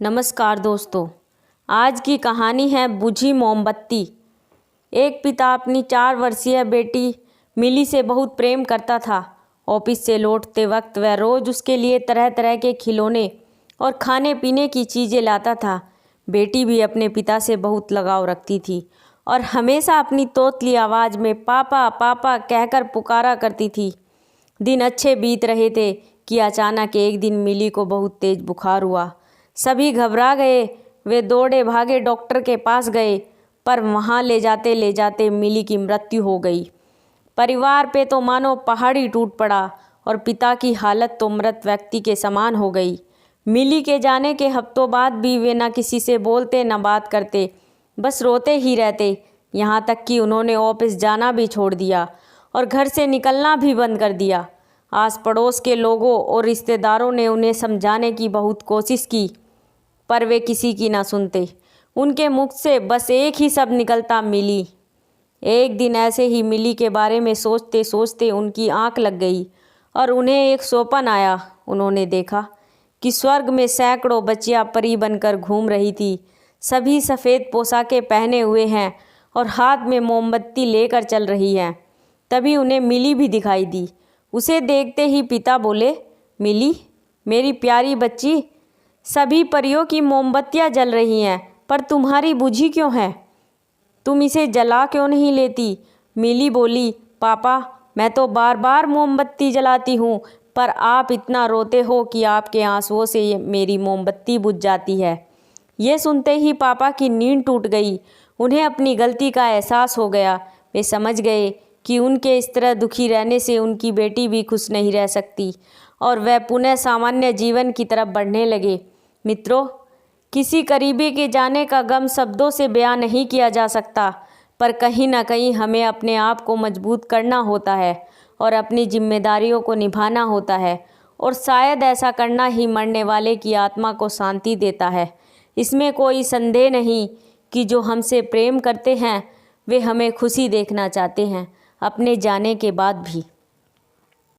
नमस्कार दोस्तों, आज की कहानी है बुझी मोमबत्ती। एक पिता अपनी 4 वर्षीय बेटी मिली से बहुत प्रेम करता था। ऑफिस से लौटते वक्त वह रोज़ उसके लिए तरह तरह के खिलौने और खाने पीने की चीज़ें लाता था। बेटी भी अपने पिता से बहुत लगाव रखती थी और हमेशा अपनी तोतली आवाज़ में पापा पापा कहकर पुकारा करती थी। दिन अच्छे बीत रहे थे कि अचानक एक दिन मिली को बहुत तेज़ बुखार हुआ। सभी घबरा गए। वे दौड़े भागे डॉक्टर के पास गए, पर वहाँ ले जाते मिली की मृत्यु हो गई। परिवार पे तो मानो पहाड़ ही टूट पड़ा और पिता की हालत तो मृत व्यक्ति के समान हो गई। मिली के जाने के हफ्तों बाद भी वे न किसी से बोलते न बात करते, बस रोते ही रहते। यहाँ तक कि उन्होंने ऑफिस जाना भी छोड़ दिया और घर से निकलना भी बंद कर दिया। आस पड़ोस के लोगों और रिश्तेदारों ने उन्हें समझाने की बहुत कोशिश की, पर वे किसी की ना सुनते। उनके मुख से बस एक ही शब्द निकलता, मिली। एक दिन ऐसे ही मिली के बारे में सोचते सोचते उनकी आंख लग गई और उन्हें एक स्वप्न आया। उन्होंने देखा कि स्वर्ग में सैकड़ों बच्चियां परी बनकर घूम रही थी। सभी सफ़ेद पोशाकें पहने हुए हैं और हाथ में मोमबत्ती लेकर चल रही हैं। तभी उन्हें मिली भी दिखाई दी। उसे देखते ही पिता बोले, मिली मेरी प्यारी बच्ची, सभी परियों की मोमबत्तियां जल रही हैं, पर तुम्हारी बुझी क्यों है? तुम इसे जला क्यों नहीं लेती? मिली बोली, पापा मैं तो बार बार मोमबत्ती जलाती हूँ, पर आप इतना रोते हो कि आपके आंसुओं से मेरी मोमबत्ती बुझ जाती है। ये सुनते ही पापा की नींद टूट गई। उन्हें अपनी गलती का एहसास हो गया। वे समझ गए कि उनके इस तरह दुखी रहने से उनकी बेटी भी खुश नहीं रह सकती और वह पुनः सामान्य जीवन की तरफ बढ़ने लगे। मित्रों, किसी करीबी के जाने का गम शब्दों से बयां नहीं किया जा सकता, पर कहीं ना कहीं हमें अपने आप को मजबूत करना होता है और अपनी जिम्मेदारियों को निभाना होता है, और शायद ऐसा करना ही मरने वाले की आत्मा को शांति देता है। इसमें कोई संदेह नहीं कि जो हमसे प्रेम करते हैं वे हमें खुशी देखना चाहते हैं, अपने जाने के बाद भी।